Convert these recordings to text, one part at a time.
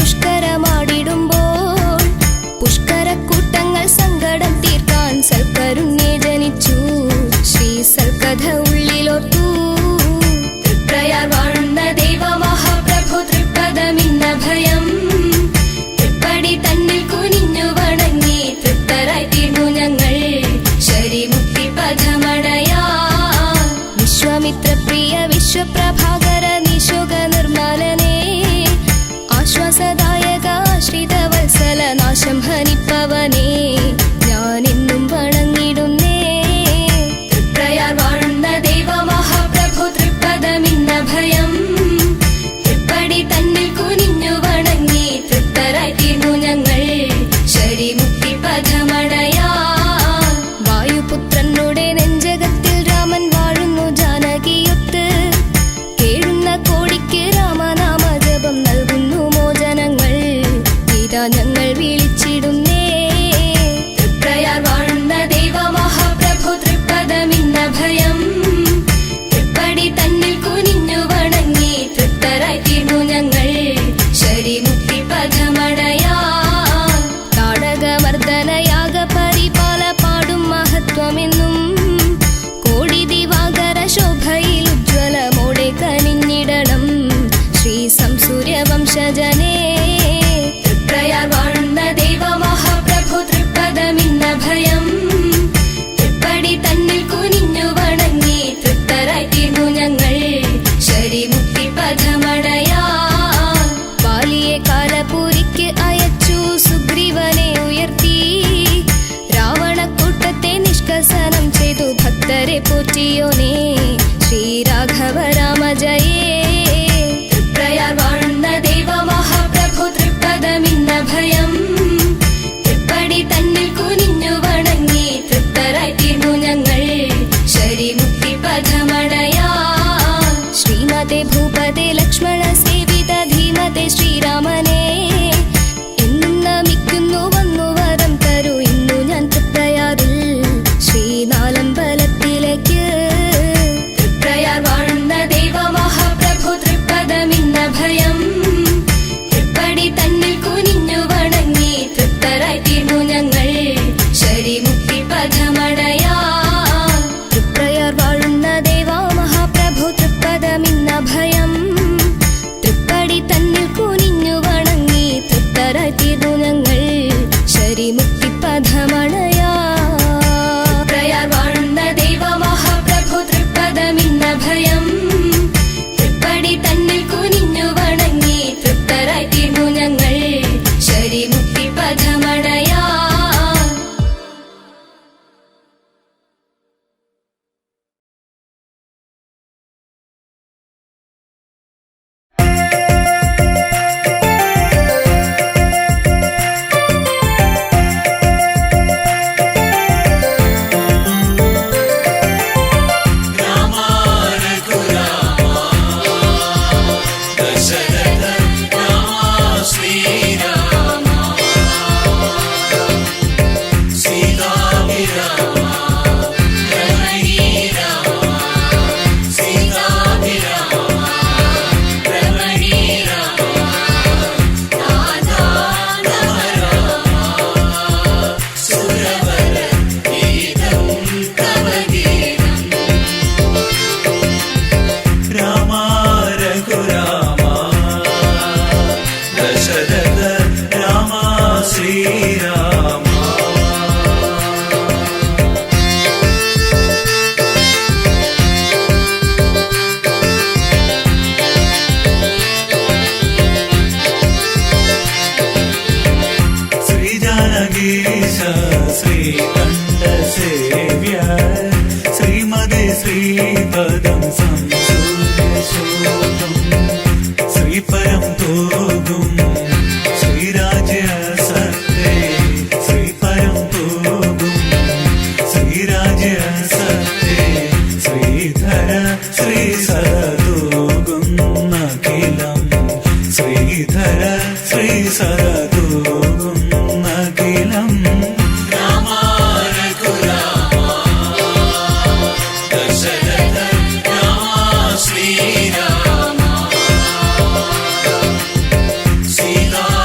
ദുഷ്കരമാടിടുമ്പോൾ പുഷ്കരക്കൂട്ടങ്ങൾ സങ്കടം തീർക്കാൻ സൽക്കരുണ്യെ ജനിച്ചു. ശ്രീ സൽക്കഥ ഉള്ളിലോർത്തു. തൃപ്രയാർ വാഴുന്ന ദൈവമഹാപ്രഭു തൃപ്പദമിന്ന ഭയം. തൃപ്പടി തന്നിൽ കുനിഞ്ഞു വണങ്ങി തൃപ്തരായി തീർന്നു ഞങ്ങൾ. ശരിമുക്തി പഥമണയാ വിശ്വാമിത്രപ്രിയ വിശ്വപ്രഭാകര നിശോക നിർമ്മലനേ, ആശ്വാസദായക ആശ്രിതവത്സല നാശം ഹനിപ്പവനേ, ഞാനെന്നും വണങ്ങിടുന്നേ. തൃപ്രയാർ വാഴുന്ന ദൈവമഹാപ്രഭു തൃപ്പദമിന്ന ഭയം. തൃപ്പടി തന്നിൽ കുനിഞ്ഞു വണങ്ങി തൃപ്തരായി തീർന്നു ഞങ്ങൾ. ശരിമുക്തി പഥമണയാ വായുപുത്രനുടെ നെഞ്ചകത്തിൽ രാമൻ വാഴുന്നു ജാനകിയൊത്ത്. കേഴുന്ന കോടിക്ക് രാമനാമജപം നൽകുന്നു മോചനങ്ങൾ. ഇതാ ഞങ്ങൾ വിളിച്ചിടുന്നേ. തൃപ്രയാർ വാഴുന്ന ദൈവമഹാപ്രഭു തൃപ്പദമിന്ന ഭയം. തൃപ്പടി തന്നിൽ കുനിഞ്ഞു വണങ്ങി തൃപ്തരായി തീർന്നു ഞങ്ങൾ. ശരിമുക്തി പഥമണയാ താടകമർദ്ദനയാഗ പരിപാല പാടും മഹത്വമെന്നും കോടി ദിവാകര ശോഭയിൽ ഉജ്ജ്വലമോടെ കനിഞ്ഞിടണം. ശ്രീ സംസൂര്യവംശജനേ, തൃപ്രയാർ വാഴുന്ന ദൈവമഹാപ്രഭു തൃപ്പദമിന്ന ഭയം. തൃപ്പടി തന്നിൽ കുനിഞ്ഞു വണങ്ങി തൃപ്തരായി തീർന്നു ഞങ്ങൾ. ശരിമുക്തി പഥമണയാ ബാലിയെ കാലപൂരിക്ക് അയച്ചു സുഗ്രീവനെ ഉയർത്തി. രാവണക്കൂട്ടത്തെ നിഷ്കസനം ചെയ്തു ഭക്തരെ പോറ്റിയോനേ. ശ്രീരാഘവ രാമ ജയേ. തൃപ്രയാർ വാഴുന്ന ദൈവമഹാപ്രഭു തൃപ്പദമിന്ന ഭയം. തൃപ്പടി തന്നിൽ കുനിഞ്ഞു വണങ്ങി തൃപ്തരായി തീർന്നു ഞങ്ങൾ. ശരിമുക്തി പഥമണയാ ശ്രീമതേ ഭൂപതേ ലക്ഷ്മണ സേവിത ധീമതേ ശ്രീരാമനേ, എന്നും നമിക്കുന്നു വന്നു വരം തരൂ ഇന്നു ഞാൻ തൃപ്രയാറിൽ ശ്രീനാലമ്പലത്തിലേക്ക്. തൃപ്രയാർ വാഴുന്ന ദൈവമഹാപ്രഭു തൃപ്പദമിന്ന ഭയം. തൃപ്പടി തന്നിൽ കുനിഞ്ഞു വണങ്ങി തൃപ്തരായി തീർന്നു ഞങ്ങൾ. ശരിമുക്തി പഥമണയാ തൃപ്രയാർ വാഴുന്ന ദൈവമഹാപ്രഭു തൃപ്പദമിന്ന ഭയം. തൃപ്പടി തന്നിൽ കുനിഞ്ഞു വണങ്ങി തൃപ്തരായി തീർന്നു ഞങ്ങൾ. ശരിമുക്തി പഥമണയാ തൃപ്രയാർ വാഴുന്ന ദൈവമഹാപ്രഭു തൃപ്പദമിന്ന ഭയം. തൃപ്പടി തന്നിൽ കുനിഞ്ഞു വണങ്ങി തൃപ്തരായി തീർന്നു ഞങ്ങൾ. ശരിമുക്തി പഥമണയാ ശ്രീപദം സംസൂര്യശോഭം ശ്രീപരം തോകും ശ്രീരാജ്യ സത്തേ ശ്രീപരം തോകും ശ്രീരാജ്യ സത്തേ ശ്രീധര ശ്രീ സരതോകും അഖിലം ശ്രീധര ശ്രീ സരതോകും അഖിലം Sri Rama, Sita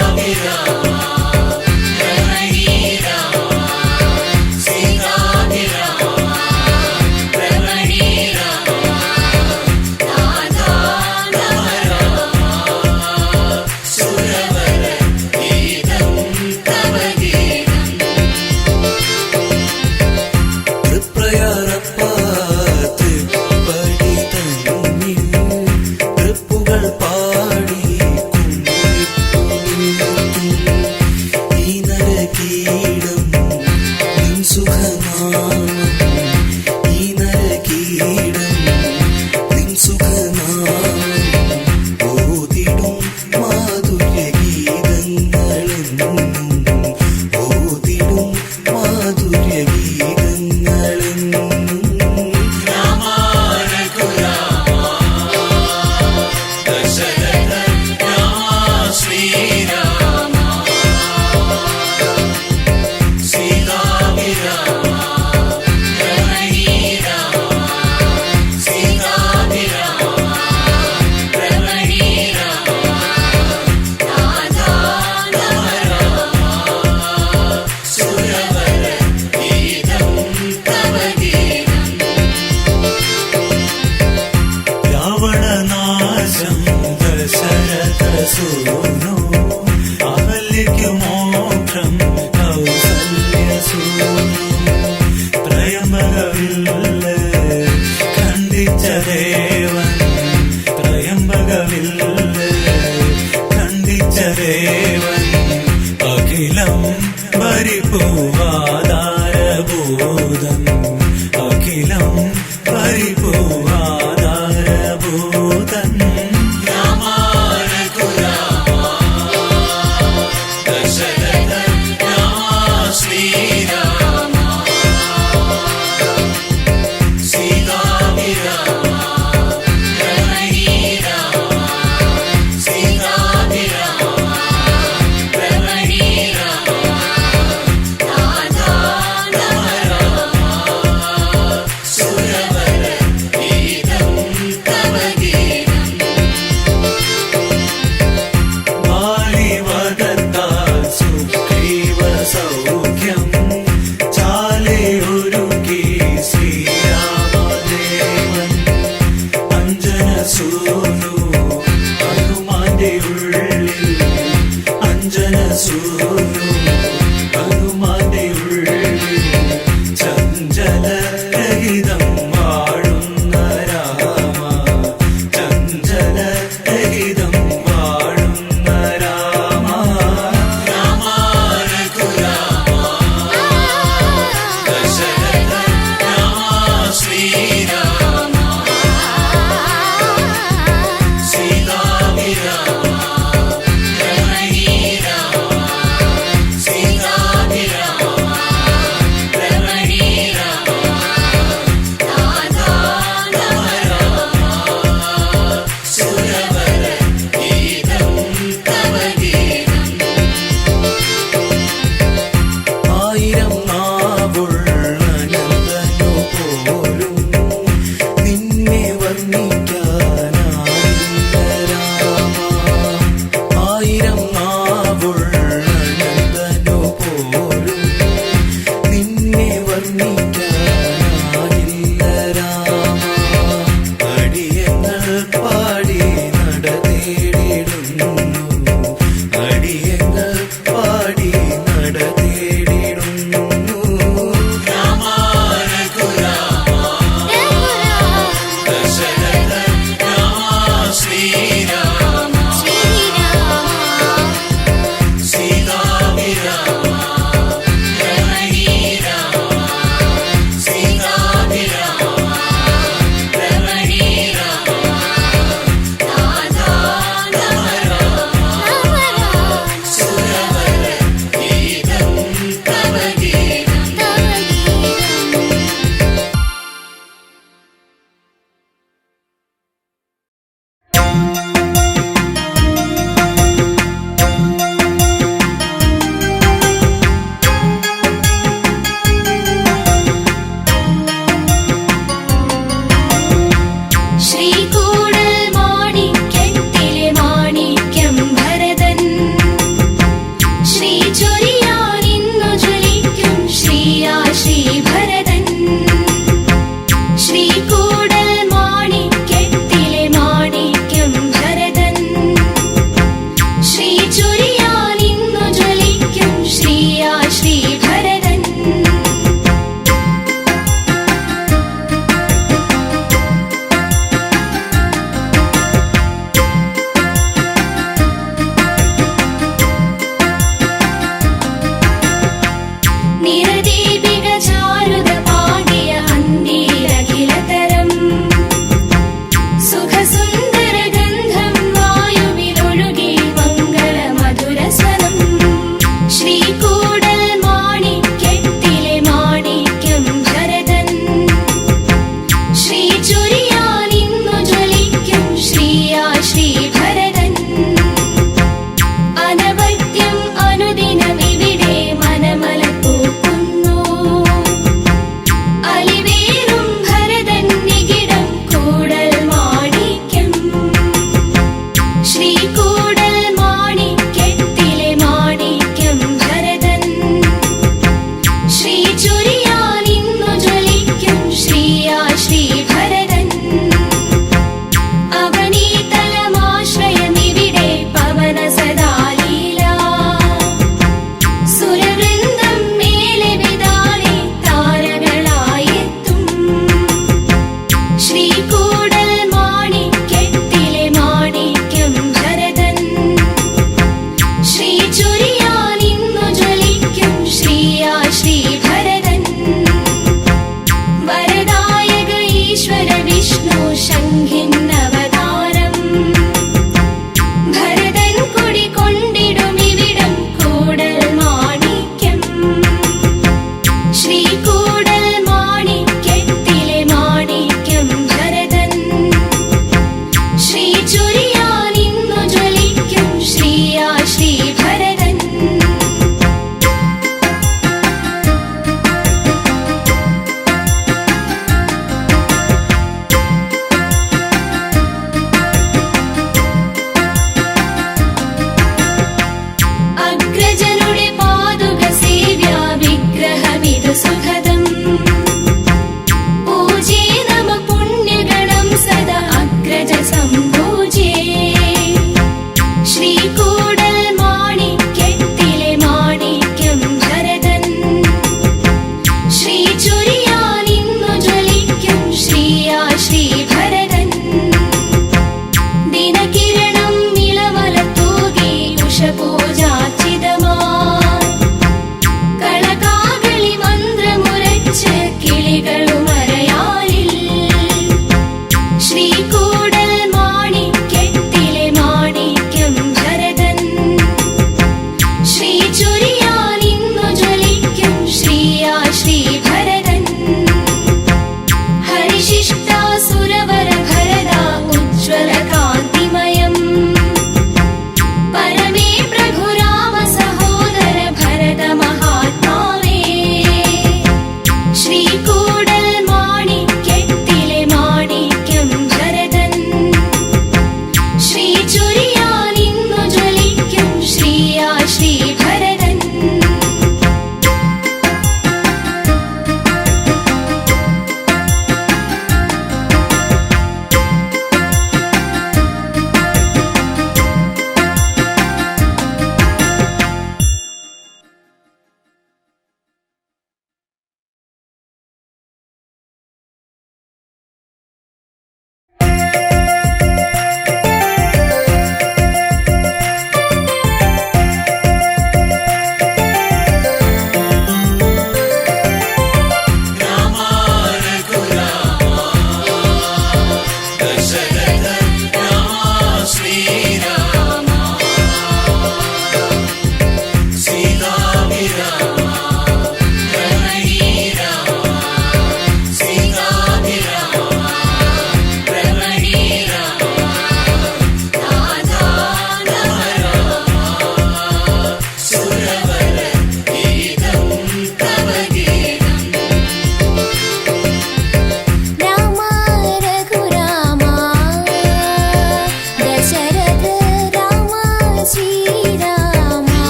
ദേവൻ അഖിലം പരിപൂവാധാരഭൂതം അഖിലം പരിപൂവാധാരഭൂതൻ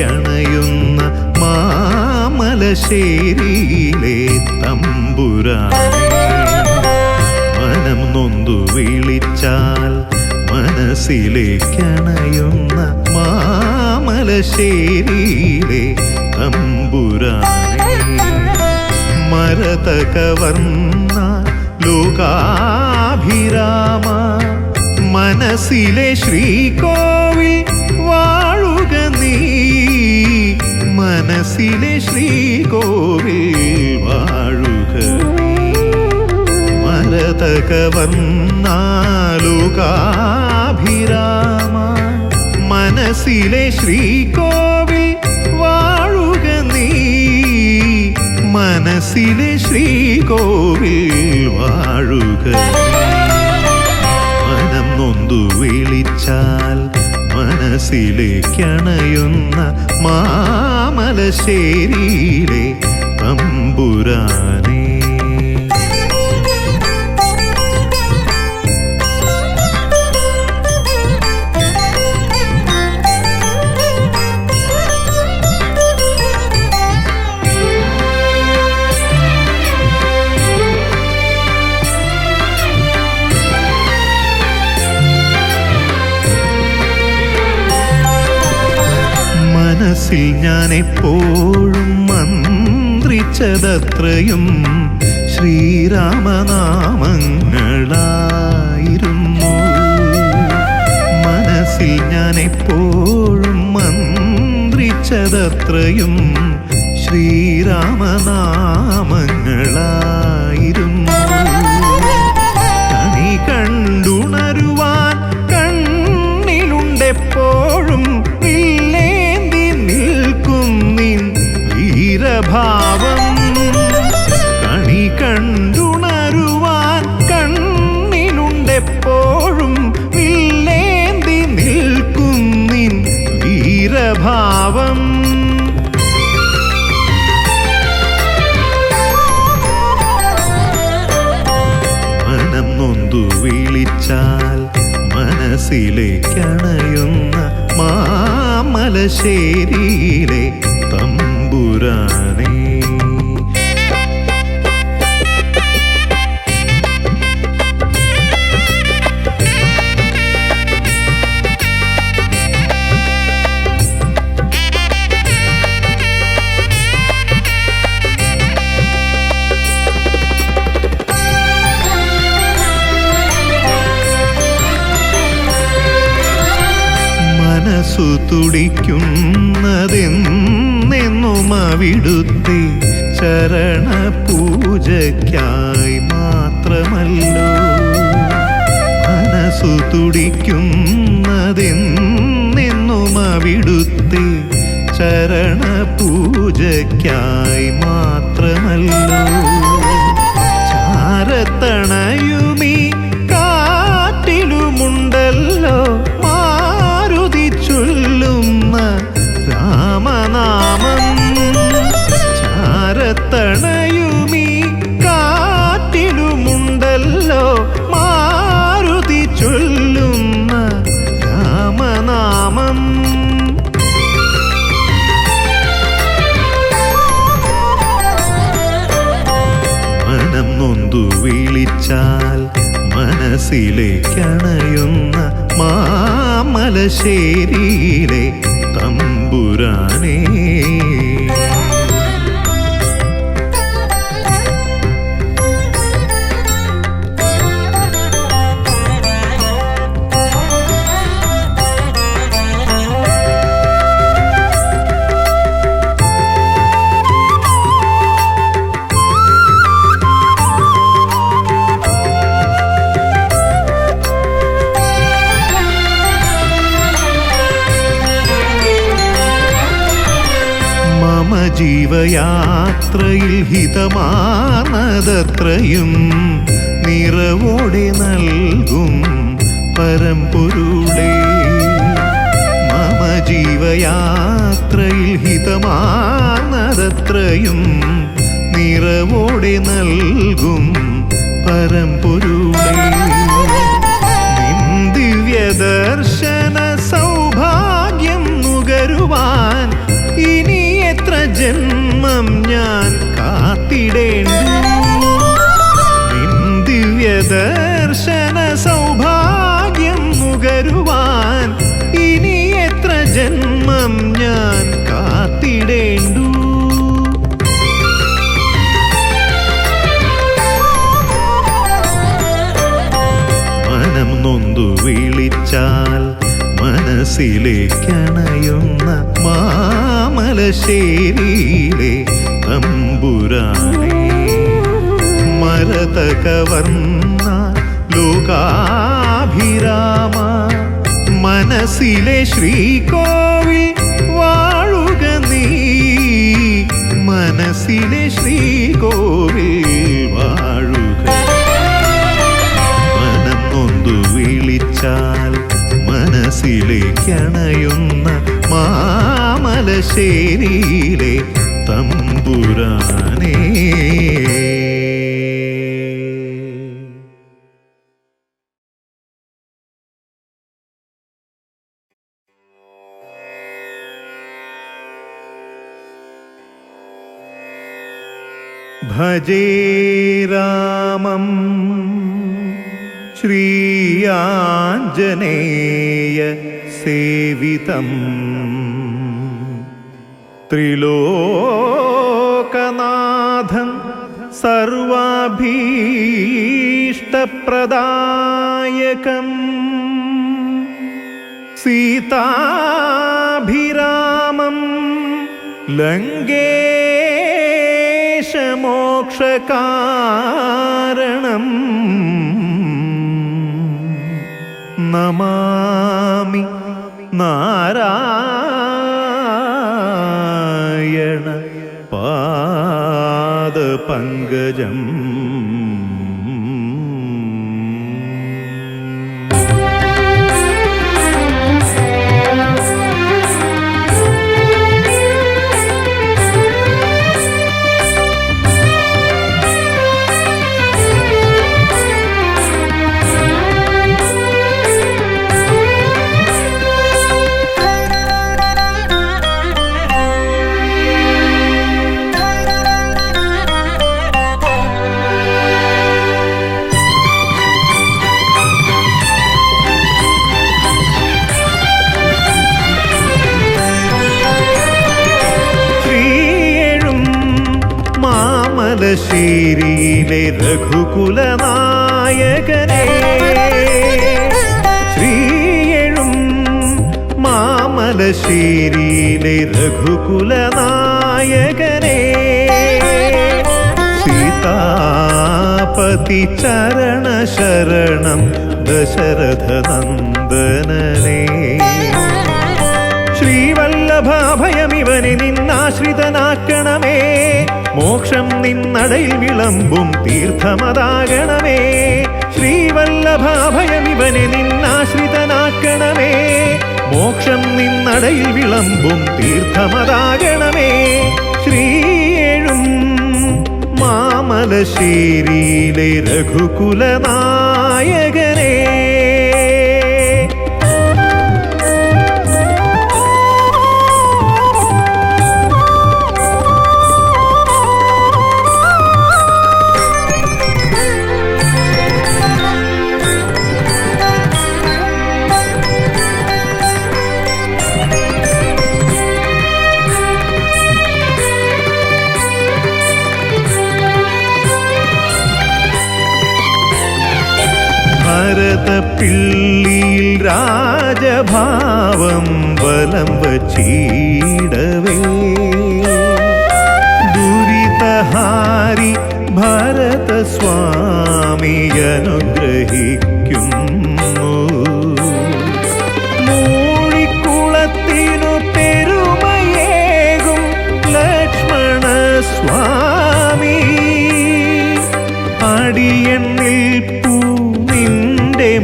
മനസ്സിലേക്കണയുന്ന മാമലശ്ശേരിയിലെ തമ്പുരാനെ മനം നൊന്തു വിളിച്ചാൽ മനസ്സിലേക്കണയുന്ന മാമലശ്ശേരിയിലെ തമ്പുരാനെ മരതകവർണ്ണ ലോകാഭിരാമ മനസ്സിലെ ശ്രീകോവിൽ വാഴുക നീ മനസ്സിലെ ശ്രീകോവിൽ വാഴുക നീ മരതകവർണ്ണ ലോകാഭിരാമ മനസ്സിലെ ശ്രീകോവിൽ വാഴുക നീ മനസ്സിലെ ശ്രീകോവിൽ വാഴുക മനം നൊന്തു വിളിച്ചാൽ മനസ്സിലേക്കണയുന്ന മാമലശ്ശേരിയിലെ തമ്പുരാനെ മനസ്സിൽ ഞാൻ എപ്പോഴും മന്ത്രിച്ചതത്രയും ശ്രീരാമനാമങ്ങളായിരുന്നു മനസ്സിൽ ഞാൻ എപ്പോഴും മന്ത്രിച്ചതത്രയും ശ്രീരാമനാമങ്ങളായിരുന്നു കണി കണ്ടുണരുവാൻ കണ്ണിലുണ്ടെപ്പോഴും ഭാവം കണി കണ്ടുണരുവാൻ കണ്ണിലുണ്ടെപ്പോഴും വില്ലേന്തി നിൽക്കും നിൻ വീരഭാവം മനം നൊന്തു വിളിച്ചാൽ മനസ്സിലേക്കണയുന്ന മാമലശ്ശേരിയിലെ തമ്പുരാനെ മനസ്സു തുടിക്കുന്നതെന്നെന്നും അവിടുത്തെ ചരണപൂജയ്ക്കായി മാത്രമല്ലോ മനസ്സു തുടിക്കുന്നതെന്നെന്നും അവിടുത്തെ ചരണപൂജയ്ക്കായി മാത്രമല്ലോ ചാരത്തണയുമീ കാറ്റിലുമുണ്ടല്ലോ ചൊല്ലുന്ന രാമനാമം ചാരത്തണയുമീ കാറ്റിലുമുണ്ടല്ലോ മാരുതി ചൊല്ലുന്ന രാമനാമം മനം നൊന്തു വിളിച്ചാൽ മനസ്സിലേക്കണയുന്ന മാമലശ്ശേരിയിലെ തമ്പുരാനെ ജീവയാത്രയിൽ ഹിതമാനതത്രയും നിറവോടെ നൽകും പരമ്പൊരുളേ മമ ജീവയാത്രയിൽ ഹിതമാനതത്രയും നിറവോടെ നൽകും പരമ്പൊരുളേ നിൻ ദിവ്യദർശന സൗഭാഗ്യം നുകരുവാൻ മനസ്സിലേക്കണയുന്ന മാമലശ്ശേരിയിലെ തമ്പുരാനേ, മരതകവർണ്ണ ലോകാഭിരാമ, മനസ്സിലെ ശ്രീകോവിൽ വാഴുക നീ, മനസ്സിലെ ശ്രീകോവിൽ വാഴുക. മനം നൊന്തു വിളിച്ചാൽ മനസ്സിലേക്കണയുന്ന മാമലശ്ശേരിയിലെ തമ്പുരാനേ. ഭജേ രാമം ശ്രീയാഞ്ജനേയ സേവിതം, ത്രിലോകനാഥം സർവാഭീഷ്ടപ്രദായകം, സീതാഭിരാമം ലങ്കേശമോക്ഷകാരണം, നമാമി നാരായണ പാദപങ്കജം. മാമലശ്ശേരിയിലെ രഘുകുലനായകനേ, ശ്രീയെഴും മാമലശ്ശേരിയിലെ രഘുകുലനായകനേ, സീതാപതി ചരണ ശരണം ദശരഥനന്ദനനേ, ശ്രീവല്ലഭാഭയമിവനെ നിന്നാശ്രിതനാക്കണമേ, മോക്ഷം നിന്നടയിൽ വിളമ്പും തീർത്ഥമതാകണമേ, ശ്രീവല്ലഭാഭയമിവനെ നിന്നാശ്രിതനാക്കണമേ, മോക്ഷം നിന്നടയിൽ വിളമ്പും തീർത്ഥമതാകണമേ, ശ്രീയേഴും മാമലശ്ശേരിയിലെ രഘുകുലനായകനേ. ഭരതപ്പിള്ളിയിൽ രാജഭാവം വലം വച്ചിടവേ, ദുരിതഹാരി ഭരതസ്വാമി അനുഗ്രഹിക്കുന്നു, മൂഴിക്കുളത്തിനു പെരുമയേകും ലക്ഷ്മണസ്വാമി, അടിയൻ നിൽപ്പൂ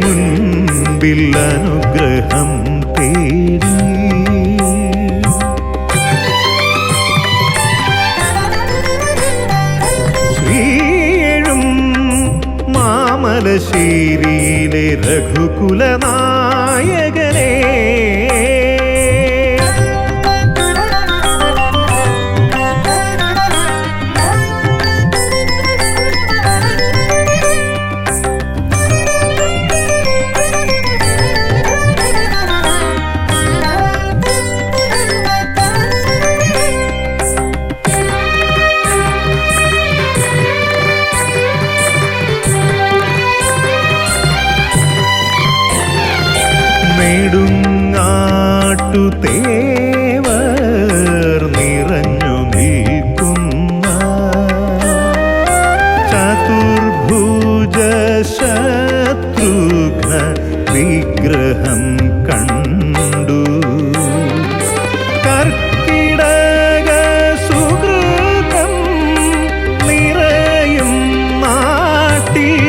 മുൻപിൽ അനുഗ്രഹം തേടി, ശ്രീയേഴും മാമലശ്ശേരിയിലെ രഘുകുലനായകനേ. നെടുങ്ങാ നാട്ടുതേവർ നിറഞ്ഞു നിൽക്കുന്ന ചതുർഭുജ ശത്രുഘ്ന വിഗ്രഹം കണ്ടു. കർക്കിടക സുകൃതം നിറയും നാട്ടിൽ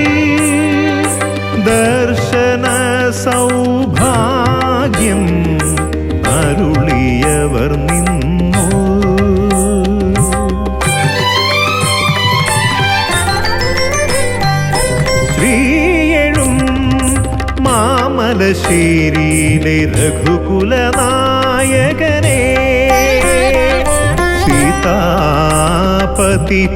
ദർശന സൗഭാഗ്യം അരുളിയവർ നിന്നു. ശ്രീയെഴും മാമലശ്ശേരിയിലെ രഘുകുലനായകനെ സീതാപതി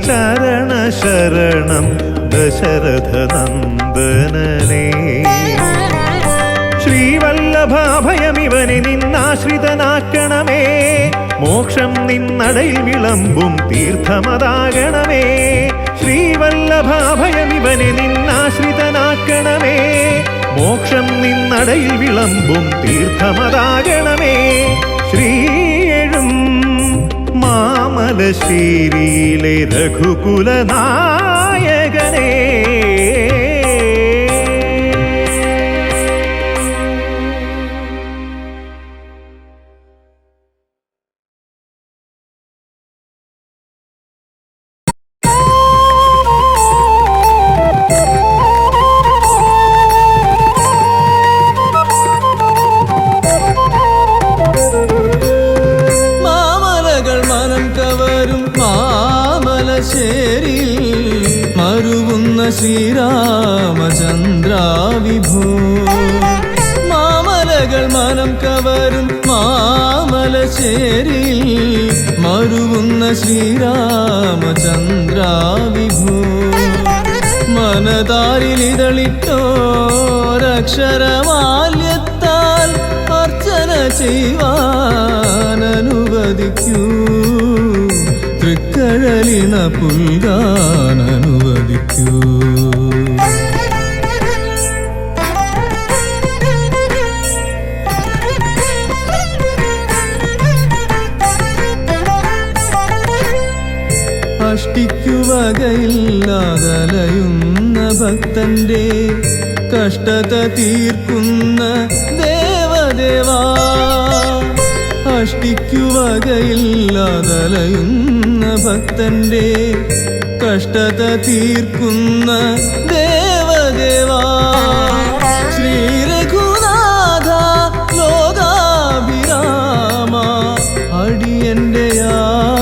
ചരണ ശരണം ദശരഥ നന്ദനനെ. ശ്രീവല്ലഭാഭയമിവനെ നിന്നാശ്രിതനാക്കണമേ, മോക്ഷം നിന്നടയിൽ വിളമ്പും തീർത്ഥമതാകണമേ. ശ്രീവല്ലഭാഭയമിവനെ നിന്നാശ്രിതനാക്കണമേ, മോക്ഷം നിന്നടയിൽ വിളമ്പും തീർത്ഥമതാകണമേ. ശ്രീയെഴും മാമലശ്ശേരിയിലെ രഘുകുലനായകനെ. മരുവുന്ന ശ്രീരാമചന്ദ്ര വിഭോ, മാമലകൾ മനം കവരും മാമലശ്ശേരിൽ മരുവുന്ന ശ്രീരാമചന്ദ്ര വിഭോ. മനതാരിലിതളിട്ടോരക്ഷരമാല്യത്താൽ അർച്ചന ചെയ്യുവാനനുവദിക്കൂ, തൃക്കഴലിണ പുൽകാനനുവദിക്കൂ. അഷ്ടിക്കുവകയില്ലാതലയുന്ന ഭക്തന്റെ കഷ്ടത തീർക്കുന്ന ദേവദേവാ. അഷ്ടിക്കുവകയില്ലാതലയുന്ന ഭക്തന്റെ കഷ്ടത തീർക്കുന്ന ദേവദേവാ. ശ്രീരഘുനാഥ ലോകാഭിരാമ, അടിയന്റെ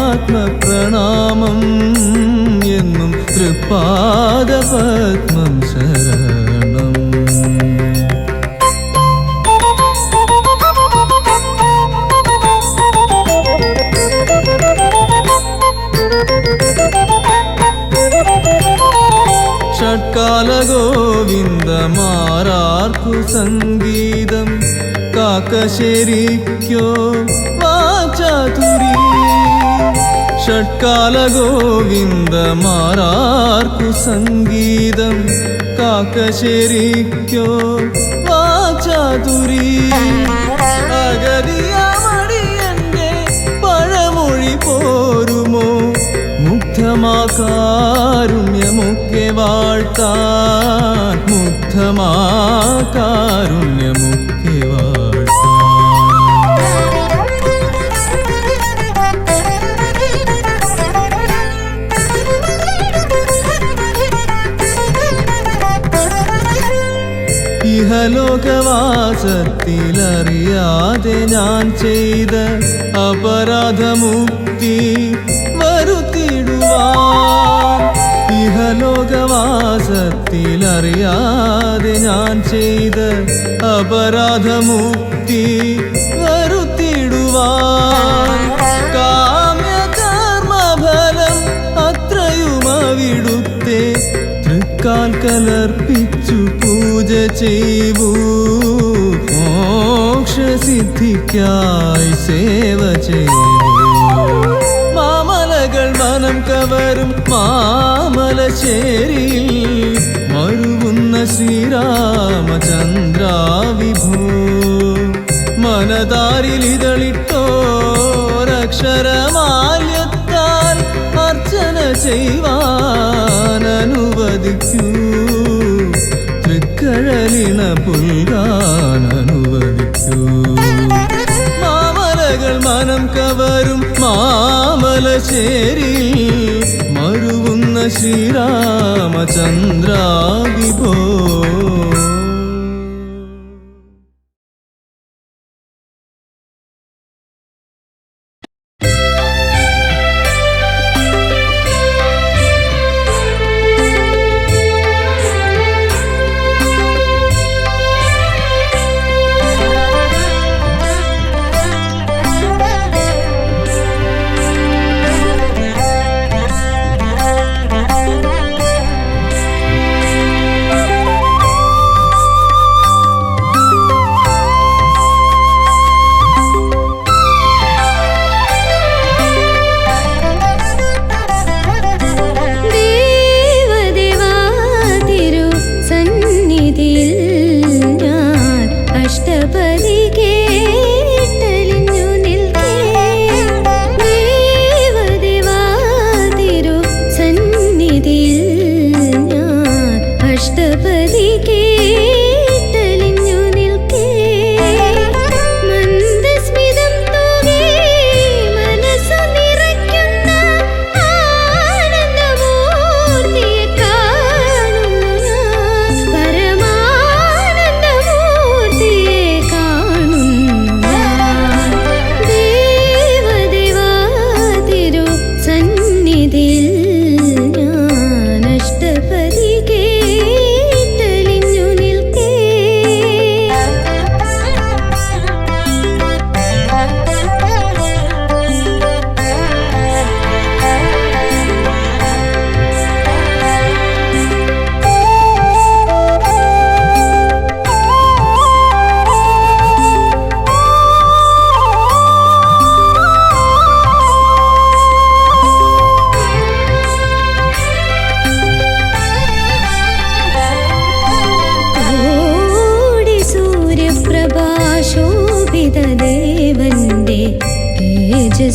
ആത്മപ്രണാമം എന്നും തൃപ്പാദപത്മം ശരണം. ഷട്കാലഗോവിന്ദമാരാർക്കു സംഗീതം കാക്കശ്ശേരിക്കോ വാചാതുരി. ഷട്കാലഗോവിന്ദമാരാർക്കു സംഗീതം കാക്കശ്ശേരിക്കോ വാചാതുരി. അഗതിയമടിയന്റെ പഴമൊഴി പോരുമോ, മുഗ്ധമാകാരുണ്യമൊക്കെ വാഴ്ത്താൻ, മുഗ്ധമാകാരുണ്യമൊക്കെ വാഴ്ത്താൻ. ഇഹലോകവാസത്തിലറിയാതെ ഞാൻ ചെയ്ത അപരാധമുക്തി വരുത്തിടുവാൻ. ഇഹലോകവാസത്തിലറിയാതെ ഞാൻ ചെയ്ത അപരാധമുക്തി വരുത്തിടുവാൻ. കാമ്യകർമ്മഫലം അത്രയുമവിടുത്തെ തൃക്കാൽ കലർപ്പിച്ചു പൂജ ചെയ്യൂ, മോക്ഷസിദ്ധിക്കായി സേവ ചെയ്യൂ. മാമലകൾ മനം കവരും മാമലശ്ശേരിയിൽ മരുവുന്ന ശ്രീരാമചന്ദ്ര വിഭോ. മനതാരിലിതളിട്ടോരക്ഷരമാല്യത്താൽ അർച്ചന ചെയ്യുവാൻ അനുവദിക്കൂ, തൃക്കഴലിണ പുൽകാൻ അനുവദിക്കൂ. മാമലകൾ മനം കവരും മാമലശ്ശേരിയിൽ മരുവുന്ന ശ്രീരാമചന്ദ്രാവിഭോ.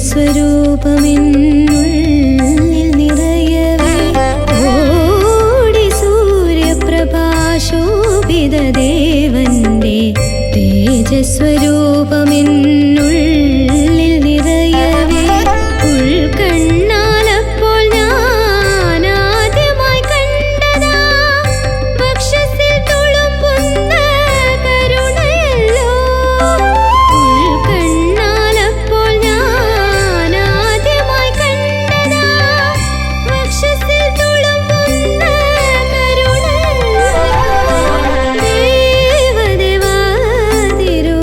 സ്വരൂപമെന്നുള്ളിൽ നിറയവേ ഓടി സൂര്യപ്രഭാശോഭിത ദേവന്റെ തേജസ്വരൂപമെന്നുള്ളിൽ നിറയവേ ഉൾക്കണ്ണാലപ്പോൾ ഞാൻ ആദ്യമായി കണ്ടതാ വക്ഷസിൽ തുളുമ്പുന്ന കരുണയല്ലോ. ഉൾക്കണ്ണാലപ്പോൾ ഞാൻ ആദ്യമായി കണ്ടതാ വക്ഷസിൽ തുളുമ്പുന്ന കരുണയല്ലോ. ദേവദേവാതിരു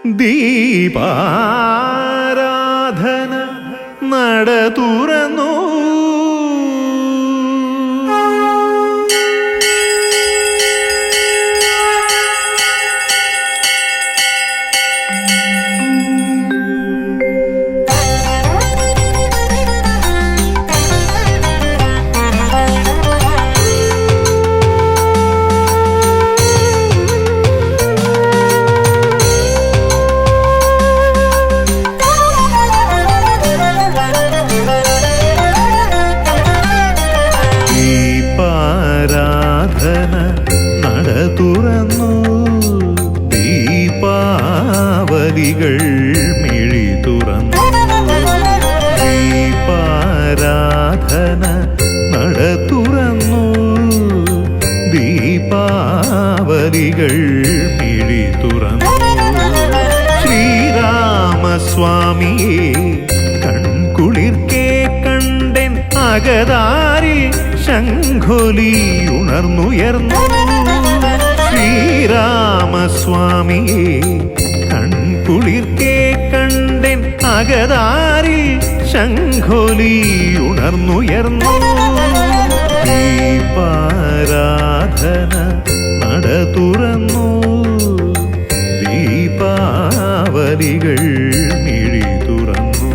ദീപാരാധന നട തുറന്നു. ദീപാരാധന നട തുറന്നു. ദീപാവലികൾ മിഴി തുറന്നു. ദീപാരാധന നട തുറന്നു. ദീപാവലികൾ മിഴി തുറന്നു. ശ്രീരാമസ്വാമിയെ കൺകുളിർക്കേ കണ്ടെൻ അകതാരിൽ ശംഖൊലി ഉണർന്നുയർന്നു. ശ്രീരാമസ്വാമിയെ കൺകുളിർക്കേ കണ്ടെൻ അകതാരിൽ ശംഖൊലി ഉണർന്നുയർന്നു. ദീപാരാധന നട തുറന്നു. ദീപാവലികൾ മിഴി തുറന്നു.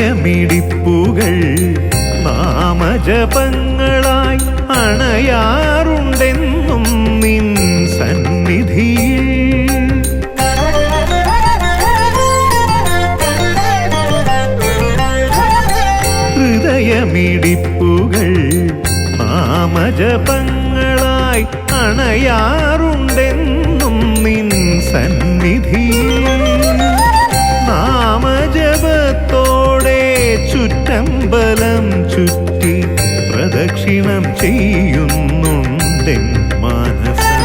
ഹൃദയമിടിപ്പുകൾ നാമജപങ്ങളായി അണയാറുണ്ടെന്നും നിൻ സന്നിധിയിൽ. ഹൃദയമിടിപ്പുകൾ നാമജപങ്ങളായി അണയാറുണ്ടെന്നും നിൻ സന്നിധിയിൽ. നാമജപത്തോടെ ചുറ്റമ്പലം ചുറ്റി പ്രദക്ഷിണം ചെയ്യുന്നുണ്ടെൻ മാനസം.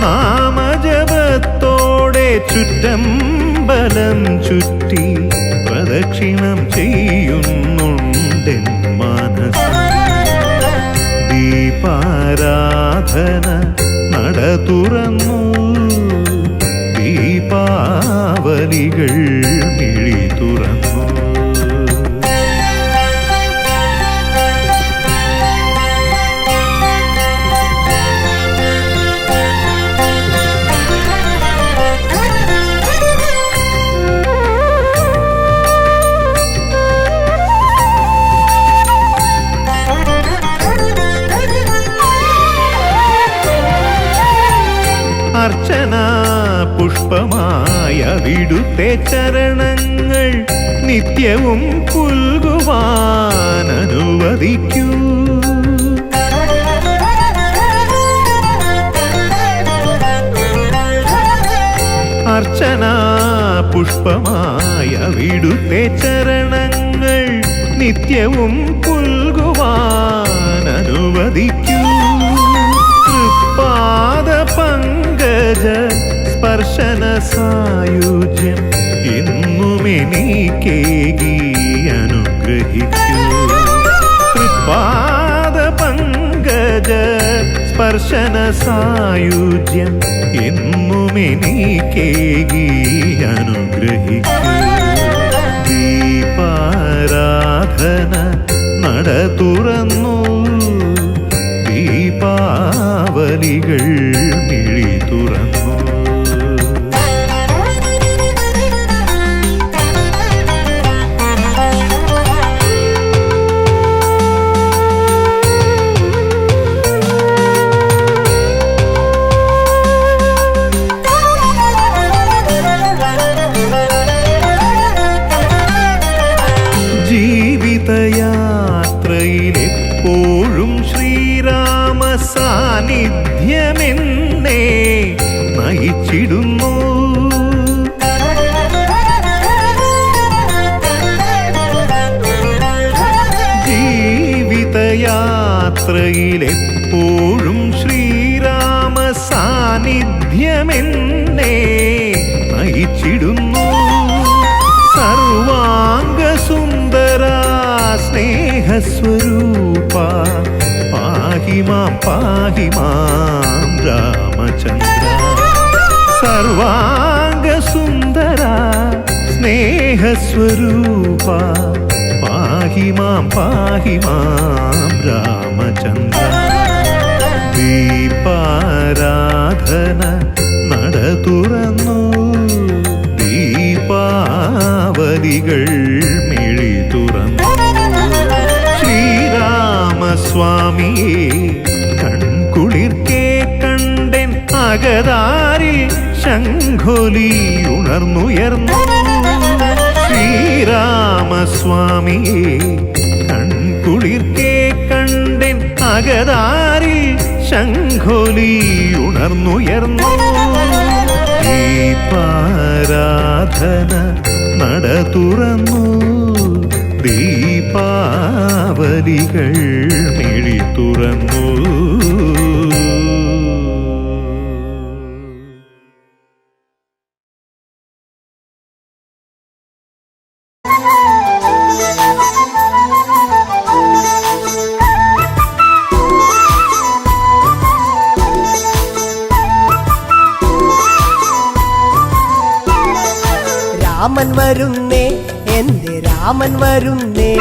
നാമജപത്തോടെ ചുറ്റമ്പലം ചുറ്റി പ്രദക്ഷിണം ചെയ്യുന്നുണ്ടെൻ മാനസം. ദീപാരാധന നട തുറന്നു. ദീപാവലികൾ മിഴി തുറന്നു. അർച്ചന പുഷ്പമായ വിടുത്തെ ചരണങ്ങൾ നിത്യവും പുൽകുവാൻ അനുവദിക്കൂ. അർച്ചന പുഷ്പമായ വിടുത്തെ ചരണങ്ങൾ നിത്യവും പുൽകുവാൻ അനുവദിക്കൂ. തൃപ്പാദ പങ്കജ സ്പർശന സായുജ്യം എന്നുമെനിക്കേകി അനുഗ്രഹിക്കൂ. തൃപ്പാദ പങ്കജ സ്പർശന സായുജ്യം എന്നുമെനിക്കേകി അനുഗ്രഹിക്കൂ. ദീപാരാധന നട തുറന്നു. ദീപാവലികൾ മിഴി തുറന്നു. ജീവിതയാത്രയിലെപ്പോഴും ശ്രീരാമ സാന്നിധ്യമെന്നേ യാത്രയിലെപ്പോഴും ശ്രീരാമ സാന്നിധ്യമെന്നെ നയിച്ചിടുന്നു. സർവാംഗസുന്ദര സ്നേഹസ്വരൂപ പാഹി മാം രാമചന്ദ്ര. സർവാംഗസുന്ദര സ്നേഹസ്വരൂപ പാഹി മാം രാമചന്ദ്ര. ദീപാരാധന നട തുറന്നു, ദീപാവലികൾ മിഴി തുറന്നു. ശ്രീരാമസ്വാമിയെ കൺകുളിർക്കേ കണ്ടെൻ അകതാരിൽ ശംഖൊലി ഉണർന്നുയർന്നു. ശ്രീരാമസ്വാമിയെ കൺകുളിർക്കേ കണ്ടെൻ അകതാരിൽ ശംഖൊലി ഉണർന്നുയർന്നു. ദീപാരാധന നട തുറന്നു, ദീപാവലികൾ മിഴി തുറന്നു. രാമൻ വരുന്നേ, എന്റെ രാമൻ വരുന്നേ,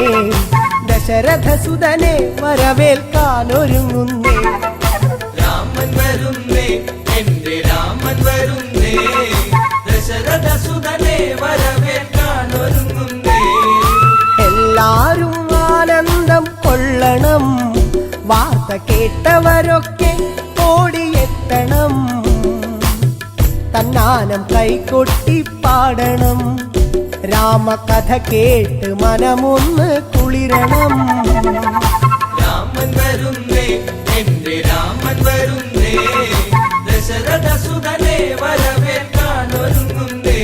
ദശരഥസുതനെ വരവേൽക്കാനൊരുങ്ങുന്നേ. രാമൻ വരുന്നേ, എന്റെ രാമൻ വരുന്നേ, ദശരഥസുതനെ വരവേൽക്കാനൊരുങ്ങുന്നേ. എല്ലാരും ആനന്ദം കൊള്ളണം, വാർത്ത കേട്ടവരൊക്കെ ഓടിയെത്തണം. തന്നാനം കൈകൊട്ടി പാടണം, രാമകഥ കേട്ട് മനമൊന്ന് കുളിരണം. രാമൻ വരുന്നേ, എന്റെ രാമൻ വരുന്നേ, ദശരഥസുതനെ വരവേൽക്കാനൊരുങ്ങുന്നേ.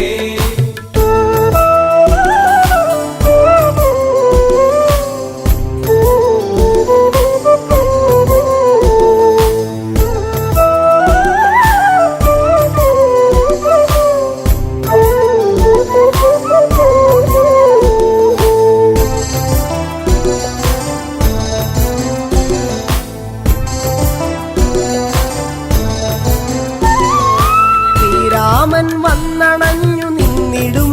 വന്നണഞ്ഞു നിന്നിടും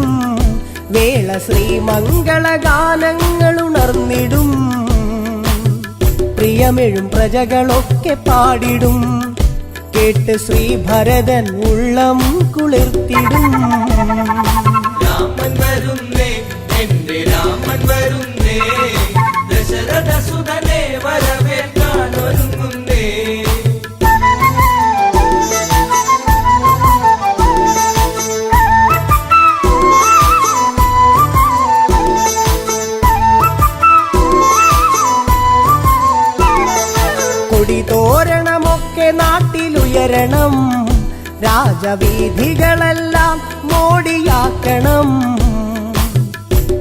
വേള ശ്രീമംഗളഗാനങ്ങൾ ഉണർന്നിടും. പ്രിയമെഴും പ്രജകളൊക്കെ പാടിടും, കേട്ട് ശ്രീഭരതൻ ഉള്ളം കുളിർത്തിടും. രാമൻ വരുന്നേ, എന്റെ രാമൻ വരുന്നേ, ദശരഥസുതനെ വരവേൽക്കാനൊരുങ്ങുന്നേ. കൊടിതോരണമൊക്കെ നാട്ടിലുയരണം, രാജവീഥികളെല്ലാം മോടിയാക്കണം.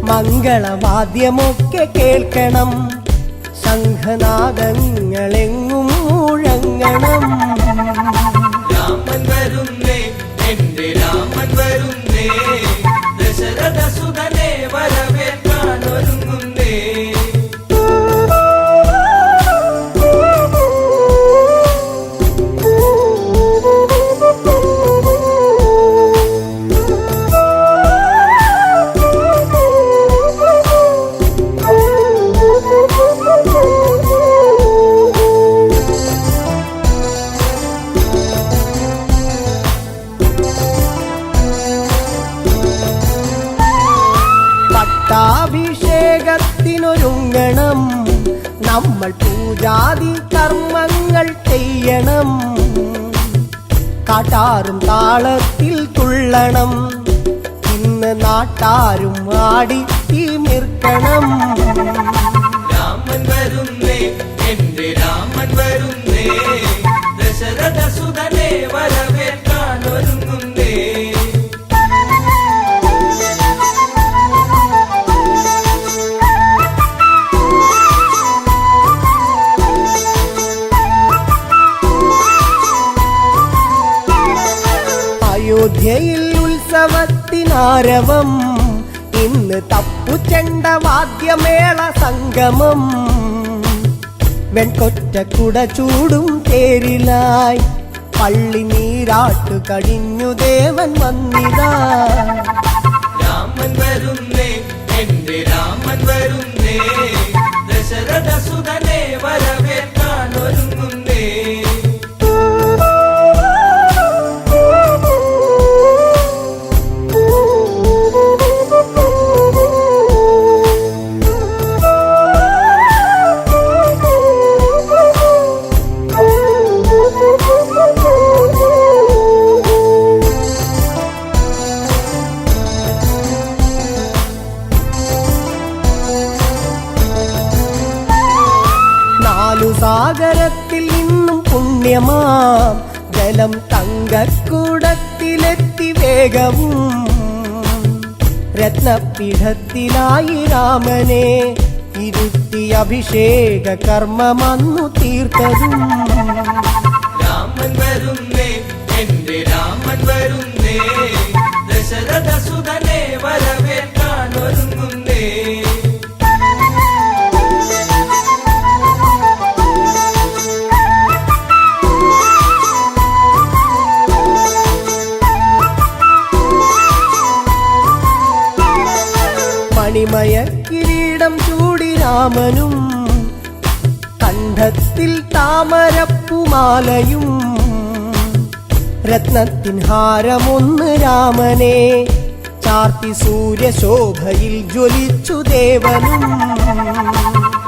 മംഗളവാദ്യമൊക്കെ കേൾക്കണം, ശംഖനാദങ്ങളെങ്ങും മുഴങ്ങണം. രാമൻ വരുന്നേ, എന്റെ രാമൻ വരുന്നേ, ദശരഥസുതനെ വരവേൽക്കാനൊരുങ്ങുന്നേ. പട്ടാഭിഷേകത്തിനൊരുങ്ങണം, നമ്മൾ പൂജാതി കർമ്മങ്ങൾ ചെയ്യണം. കാട്ടാറും താളത്തിൽ തുള്ളണം, ഇന്ന് നാട്ടാരും ആടി തിമിർക്കണം. രാമൻ വരുന്നേ, എന്റെ രാമൻ വരുന്നേ, ദശരഥസുതനെ വരവേൽക്കാനൊരുങ്ങുന്നേ. ആരവം ഇന്ന് തപ്പുചെണ്ട വാദ്യമേള സംഗമം വെൺകൊറ്റ കുട ചൂടും തേരിലായി പള്ളി നീരാട്ടു കഴിഞ്ഞു ദേവൻ വന്നിതാ രാമൻ വരുന്നേ എന്റെ രാമൻ വരുന്നേ ദശരഥ സുതനെ വരവേൽക്കാൻ ഒരുങ്ങുന്നേ സാഗരത്തിൽ നിന്നും പുണ്യമാം ജലം തങ്കക്കൂടത്തിലെത്തി വേഗവും രത്നപീഠത്തിലായി രാമനെ ഇരുത്തി അഭിഷേക കർമ്മമന്നു തീർത്തതും രാമൻ വരുന്നേ എന്റെ രാമൻ വരുന്നേ ദശരഥ സുതനെ വരവേൽക്കാൻ ഒരുങ്ങുന്നേ മണിമയ കിരീടം ചൂടി രാമനും കണ്ഠത്തിൽ താമരപ്പുമാലയും രത്നത്തിൻ ഹാരമൊന്ന് രാമനെ ചാർത്തി സൂര്യശോഭയിൽ ജ്വലിച്ചു ദേവനും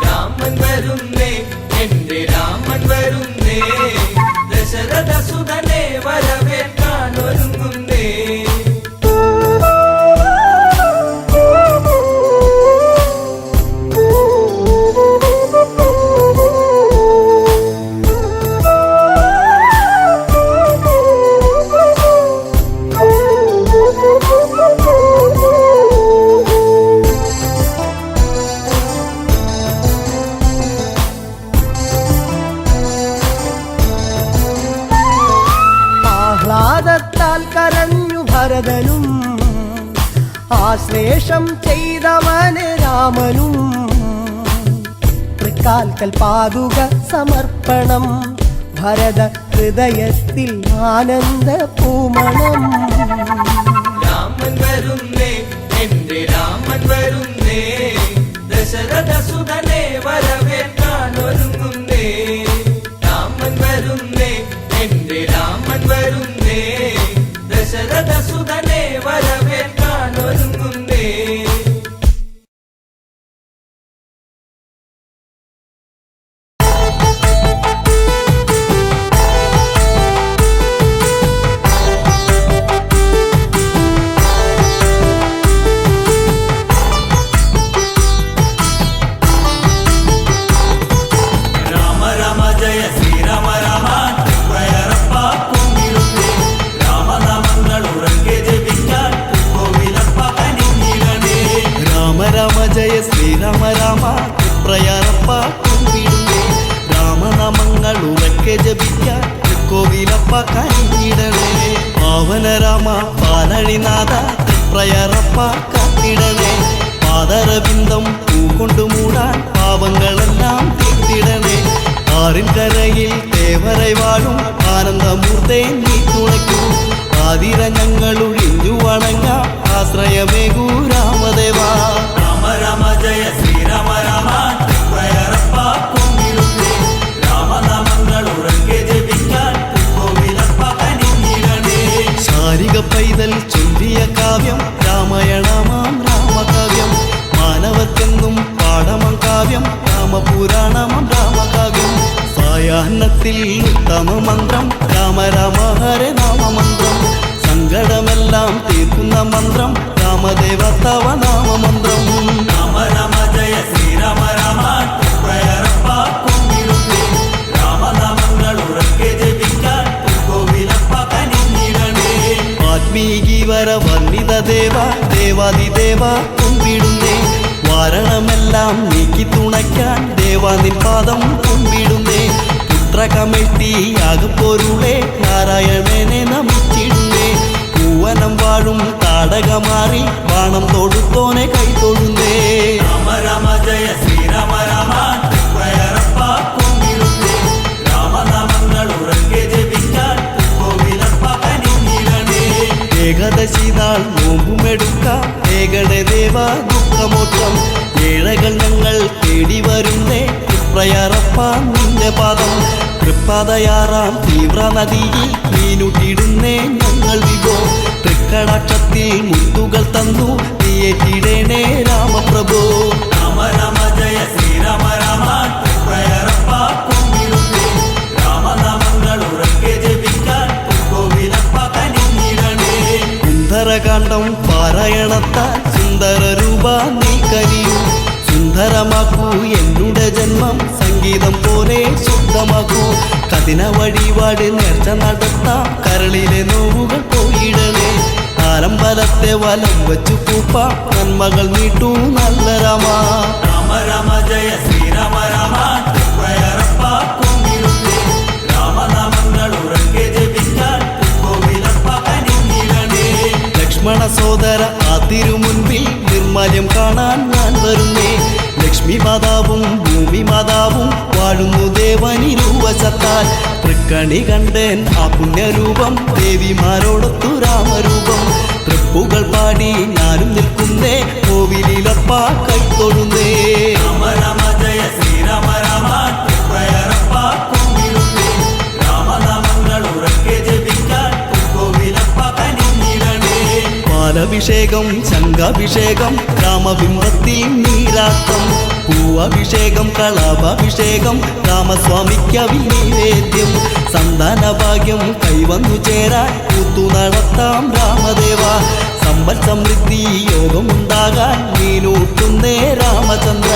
രാമൻ വരുന്നേ എന്റെ രാമൻ വരുന്നേ ദശരഥ സുതനെ വരവേൽക്കാൻ ഒരുങ്ങുന്നേ ആഹ്ലാദത്താൽ കരഞ്ഞു ഭരതനും ആശ്ലേഷം ചെയ്തവന് രാമനും തൃക്കാൽക്കൽ പാതുക സമർപ്പണം ഭരത ഹൃദയത്തിൽ ആനന്ദ പൂമണം രാമൻ വരുന്നേ എന്റെ രാമൻ വരുന്നേ ദശരഥ സുതനെ വരവേൽക്കാൻ ഒരുങ്ങുന്നേ രാമൻ വരുന്നേ എന്റെ രാമൻ വരുന്നേ ദശരഥ സുതനെ വരവേൽക്കാൻ ഒരുങ്ങുന്നേ രാമ രാമ ജയ ശ്രീരാമ രാമ പ്രയരപ്പ കുമ്മിടുന്നേ രാമനാമങ്ങൾ ഉറക്കെ ജപിക്കാൻ കോവിലപ്പ കനിഞ്ഞിടണേ രാമ രാമ ജയ ശ്രീരാമ രാമ പ്രയാറപ്പ കുമ്പിടുന്നേ രാമനാമങ്ങൾ ഉറക്കെ ജപിക്കാൻ കോവിലപ്പ കനിഞ്ഞിടണേ പാവന രാമ പാലഴിനാഥ പ്രയാറപ്പ കാത്തിടണേ പാദരബിന്ദം പൂകൊണ്ടു മൂടാൻ പാവങ്ങളെല്ലാം തീർത്തിടണേ ആറിൻ കരയിൽ തേവரை വാഴും ആനന്ദമൂർത്തേ നീ തുണയ്ക്കൂ ആതിര ഞങ്ങൾ ഒഴിഞ്ഞു വണങ്ങാം ആശ്രയമേകൂ രാമദേവാ രാമ രാമ ജയ ശ്രീരാമ രാമ പ്രയരപ്പ കുമ്മിടുന്നേ രാമനാമങ്ങൾ ഉറക്കെ ജപിക്കാൻ കോവിലപ്പ കനിഞ്ഞിടണേ ശാരിക പൈതൽ ചൊല്ലിയ കാവ്യം രാമായണമാം രാമകാവ്യം മാനവത്തെന്നും പാഠമം കാവ്യം രാമപുരാണമം രാമകാവ്യം സായാഹ്നത്തിൽ ഉത്തമ മന്ത്രം രാമ രാമ ഹരേ നാമമന്ത്രം സങ്കടമെല്ലാം തീർക്കുന്ന മന്ത്രം രാമദേവ തവ നാമമന്ത്രം രാമ രാമ ജയ ശ്രീരാമ രാമ പ്രയരപ്പ കുമ്മിടുന്നേ രാമനാമങ്ങൾ ഉറക്കെ ജപിക്കാൻ കോവിലപ്പ കനിഞ്ഞിടണേ ആത്മീകീവര വർണ്ണിത ദേവ ദേവാദിദേവ കുമ്പിടുന്നേ വാരണമെല്ലാം നീക്കി തുണയ്ക്കാൻ ദേവാനിൻ പാദം കുമ്പിടുന്നേ പുത്രകമെട്ടി യാഗപ്പൊരുളെ നാരായണനെ നമിച്ചിടുന്നേ പൂവ ഭുവനം വാഴും താടകമാറി ബാണം തൊടുത്തോനെ കൈ തൊഴുന്നേ. രാമ രാമ ജയ ശ്രീരാമ രാമ തൃപ്രയറപ്പ കുമ്പിടുന്നേ. രാമനാമങ്ങൾ ഉറക്കെ ജപിക്കാൻ തൃക്കോവിലപ്പ കനിഞ്ഞിടണേ. ഏകാദശി നാൾ നോമ്പുമെടുക്കാം ഏകടെ ദേവ ദുഃഖമോക്ഷം. ഏഴകൾ ഞങ്ങൾ തേടി വരുന്നേ തൃപ്രയറപ്പ നിന്റെ പാദം. തൃപ്പാതയാറാം തീവ്ര നദിയിൽ മീനുട്ടിടുന്നേ ഞങ്ങൾ വിഭോ. തൃക്കടാക്ഷത്തിൽ മുത്തുകൾ തന്നു നീയേറ്റിടേണേ രാമപ്രഭോ. രാമ രാമ ജയ ശ്രീരാമ രാമ തൃപ്രയറപ്പ കുമ്പിടുന്നേ. രാമനാമങ്ങൾ ഉറക്കെ ജപിക്കാൻ തൃക്കോവിലപ്പ കനിഞ്ഞിടണേ. സുന്ദരകാന്ഡം പാരായണത്താൽ സുന്ദര രൂപ നീ കനിയൂ. സുന്ദരമാക്കൂ എന്നുടെ ജന്മം സംഗീതം പോലെ ശുദ്ധമാക്കൂ. കഠിന വഴിപാട് നേർച്ച നടത്താം കരളിലെ നോവുകൾ പോയിടണേ. ആലമ്പലത്തെ വലം വച്ചു പൂപ്പ നന്മകൾ നീട്ടൂ നല്ല രാമ. രാമ രാമ ജയ ശ്രീരാമ രാമ തൃപ്രയറപ്പ കുമ്പിടുന്നേ. രാമനാമങ്ങൾ ഉറക്കെ ജപിക്കാൻ തൃക്കോവിലപ്പ കനിഞ്ഞിടണേ. ലക്ഷ്മണ സോദര ആ തിരുമുൻപിൽ നിർമാല്യം കാണാൻ ഞാൻ വരുന്നേ. ലക്ഷ്മി മാതാവും ഭൂമി മാതാവും വാഴുന്നു ദേവനിരൂപശത്താൽ. തൃക്കണി കണ്ടേൻ ആ പുണ്യരൂപം ദേവിമാരോടൊത്തു രാമരൂപം. തൃപ്പുകൾ പാടി ഞാനും നിൽക്കുന്നേ കോവിലപ്പ കൈത്തൊഴുന്നേ. രാമ രാമ ജയ ശ്രീരാമ രാമ തൃപ്രയറപ്പ കുമ്പിടുന്നേ. രാമനാമങ്ങൾ ഉറക്കെ ജപിക്കാൻ തൃക്കോവിലപ്പ കനിഞ്ഞിടണേ. പാലഭിഷേകം ശംഖാഭിഷേകം രാമബിംബത്തിൽ നീരാട്ടം. പൂവഭിഷേകം കളഭാഭിഷേകം രാമസ്വാമിക്കവി നൈവേദ്യം. സന്താന ഭാഗ്യം കൈവന്നു ചേരാൻ കൂത്തു നടത്താം രാമദേവ. സമ്പൽ സമൃദ്ധി യോഗമുണ്ടാകാൻ നീനൂട്ടുന്നേ രാമചന്ദ്ര.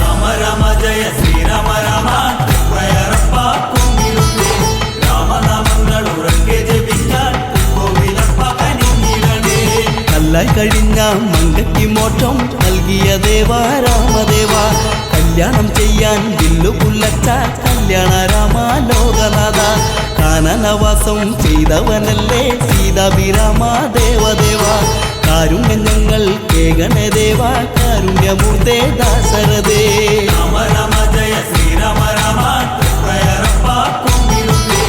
രാമ രാമ ജയ ശ്രീരാമ രാമ തൃപ്രയറപ്പ കുമ്പിടുന്നേ. രാമനാമങ്ങൾ ഉറക്കെ ജപിക്കാൻ തൃക്കോവിലപ്പ കനിഞ്ഞിടണേ. കല്ലായി കഴിഞ്ഞ മങ്കയ്ക്ക് മോക്ഷം നൽകിയ ദേവ രാമദേവ. കല്യാണം ചെയ്യാൻ വില്ലു പുല്ലച്ച കല്യാണ രാമ ലോകനാഥ. കാനനവാസം ചെയ്തവനല്ലേ സീതാഭിരാമ ദേവദേവ. കാരുണ്യം ഞങ്ങൾ കേകണേ ദേവ കാരുണ്യമൂർത്തേ ദാശരഥേ. രാമ രാമ ജയ ശ്രീരാമ രാമ തൃപ്രയറപ്പ കുമ്പിടുന്നേ.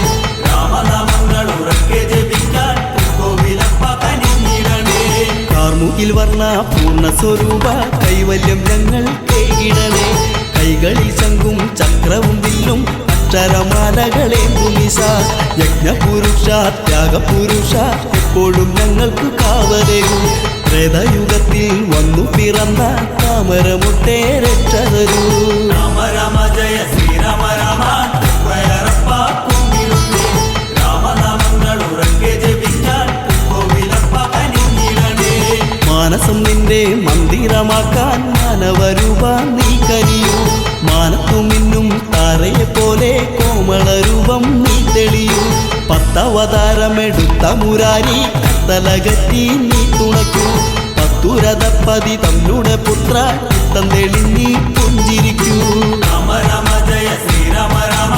രാമനാമങ്ങൾ ഉറക്കെ ജപിക്കാൻ തൃക്കോവിലപ്പ കനിഞ്ഞിടണേ. കാർമുകിൽ വർണ്ണ പൂർണ്ണ സ്വരൂപ കൈവല്യം ഞങ്ങൾ കേകിടണേ. കൈകളിൽ ശംഖും ചക്രവും വില്ലും അക്ഷരമാലകളേന്തുമിശ. യജ്ഞപുരുഷ ത്യാഗപുരുഷ എപ്പോഴും ഞങ്ങൾക്ക് കാവലേകും. ത്രേതയുഗത്തിൽ വന്നു പിറന്ന താമരമുട്ടേ രക്ഷതരൂ. രാമ രാമ ജയ ശ്രീരാമ രാമ തൃപ്രയറപ്പ കുമ്പിടുന്നേ. രാമനാമങ്ങൾ ഉറക്കെ ജപിക്കാൻ തൃക്കോവിലപ്പ കനിഞ്ഞിടണേ. മാനസം നിന്റെ മന്ദിരമാക്കാൻ മാനവരൂപ നീ കനിയൂ. മാനത്തു മിന്നും താരയെ പോലെ കോമളരൂപം നീ തെളിയൂ. പത്തവതാരമെടുത്ത മുരാരി തലകറ്റി നീ തുണയ്ക്കൂ. പത്തുരഥപ്പതി തന്നുടെ പുത്ര ചിത്തം തെളിഞ്ഞീ പുഞ്ചിരിക്കൂ. രാമ രാമ ജയ ശ്രീരാമ രാമ